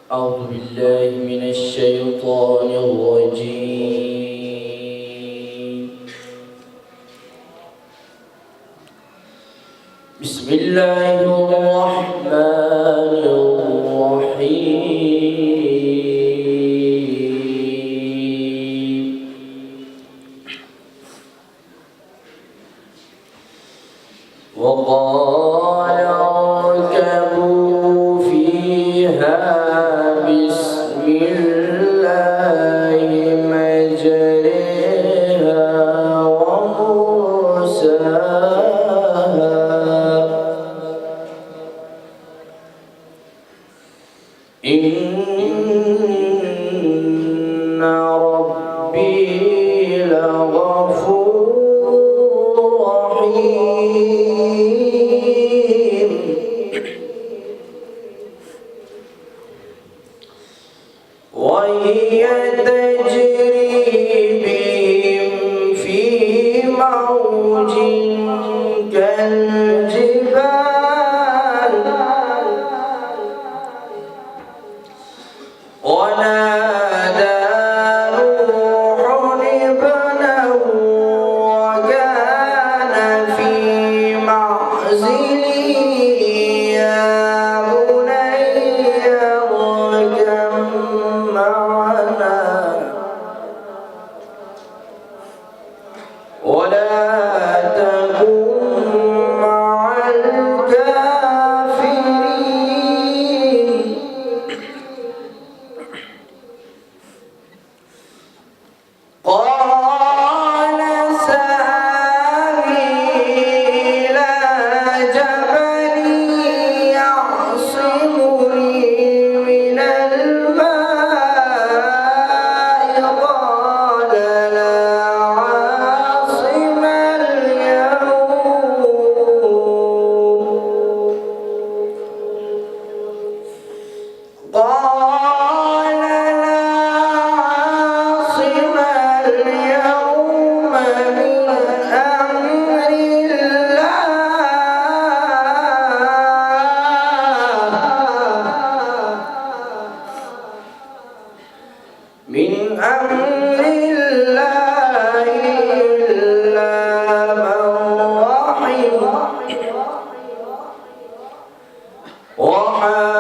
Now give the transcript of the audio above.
أعوذ بالله من الشيطان الرجيم. بسم الله الرحمن الرحيم. وقال اركبوا فيها بسم الله مجريها ومرساها إن ربي لغفور رحيم. وهي تجري بهم في موج كالجبال ونادى نوح ابنه وكان في معزل يا بني اركب معنا ولا تكن مع الكافرين. قال سآوي إلى جبل يعصمني من الماء قال لا عاصم اليوم من أمر الله إلا من رحم